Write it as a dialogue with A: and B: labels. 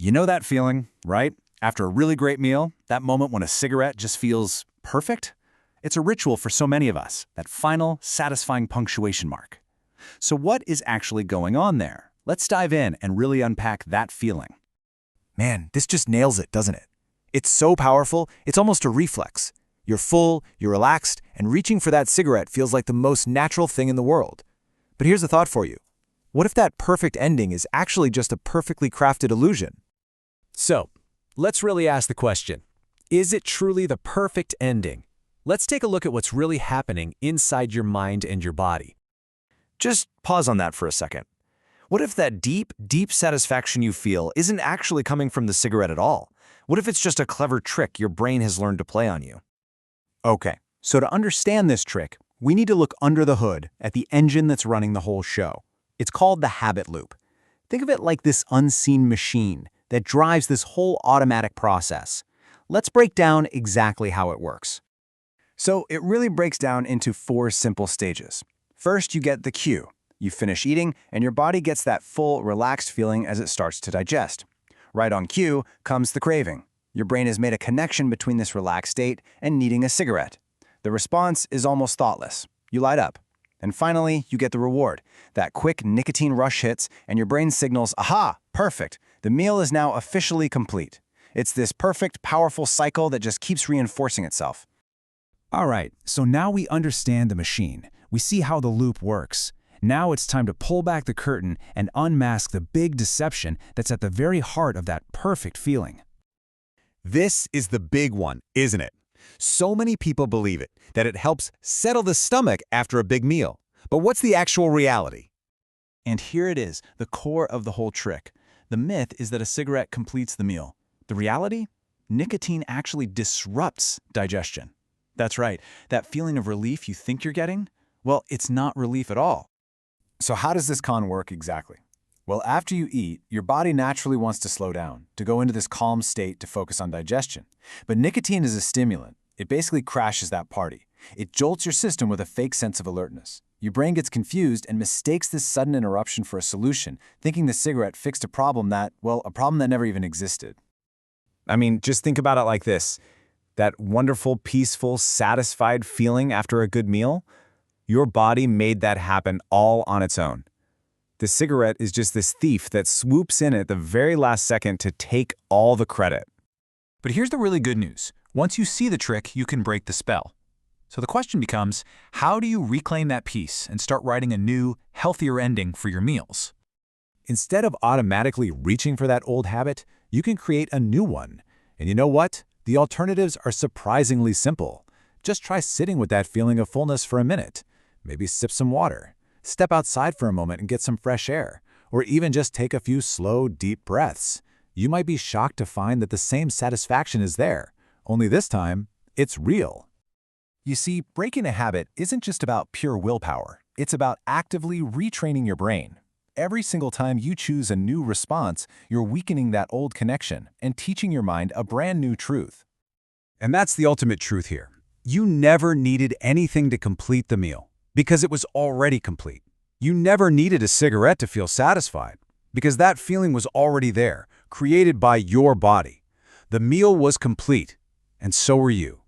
A: You know that feeling, right? After a really great meal, that moment when a cigarette just feels perfect? It's a ritual for so many of us, that final, satisfying punctuation mark. So what is actually going on there? Let's dive in and really unpack that feeling.
B: Man, this just nails it, doesn't it? It's so powerful, it's almost a reflex. You're full, you're relaxed, and reaching for that cigarette feels like the most natural thing in the world. But here's a thought for you. What if that perfect ending is actually just a perfectly crafted illusion?
C: So, let's really ask the question, is it truly the perfect ending? Let's take a look at what's really happening inside your mind and your body.
A: Just pause on that for a second. What if that deep, deep satisfaction you feel isn't actually coming from the cigarette at all? What if it's just a clever trick your brain has learned to play on you? Okay, so to understand this trick, we need to look under the hood at the engine that's running the whole show. It's called the habit loop. Think of it like this unseen machine that drives this whole automatic process. Let's break down exactly how it works. So it really breaks down into 4 simple stages. First, you get the cue. You finish eating, and your body gets that full, relaxed feeling as it starts to digest. Right on cue comes the craving. Your brain has made a connection between this relaxed state and needing a cigarette. The response is almost thoughtless. You light up. And finally, you get the reward. That quick nicotine rush hits, and your brain signals, aha, perfect. The meal is now officially complete. It's this perfect, powerful cycle that just keeps reinforcing itself.
D: All right, so now we understand the machine. We see how the loop works. Now it's time to pull back the curtain and unmask the big deception that's at the very heart of that perfect feeling.
E: This is the big one, isn't it? So many people believe it, that it helps settle the stomach after a big meal. But what's the actual reality?
A: And here it is, the core of the whole trick. The myth is that a cigarette completes the meal. The reality? Nicotine actually disrupts digestion. That's right, that feeling of relief you think you're getting? Well, it's not relief at all. So how does this con work exactly? Well, after you eat, your body naturally wants to slow down, to go into this calm state to focus on digestion. But nicotine is a stimulant. It basically crashes that party. It jolts your system with a fake sense of alertness. Your brain gets confused and mistakes this sudden interruption for a solution, thinking the cigarette fixed a problem that never even existed.
B: I mean, just think about it like this. That wonderful, peaceful, satisfied feeling after a good meal, your body made that happen all on its own. The cigarette is just this thief that swoops in at the very last second to take all the credit.
F: But here's the really good news. Once you see the trick, you can break the spell. So the question becomes, how do you reclaim that peace and start writing a new, healthier ending for your meals?
B: Instead of automatically reaching for that old habit, you can create a new one. And you know what? The alternatives are surprisingly simple. Just try sitting with that feeling of fullness for a minute. Maybe sip some water. Step outside for a moment and get some fresh air. Or even just take a few slow, deep breaths. You might be shocked to find that the same satisfaction is there. Only this time, it's real.
A: You see, breaking a habit isn't just about pure willpower. It's about actively retraining your brain. Every single time you choose a new response, you're weakening that old connection and teaching your mind a brand new truth.
D: And that's the ultimate truth here. You never needed anything to complete the meal, because it was already complete. You never needed a cigarette to feel satisfied, because that feeling was already there, created by your body. The meal was complete, and so were you.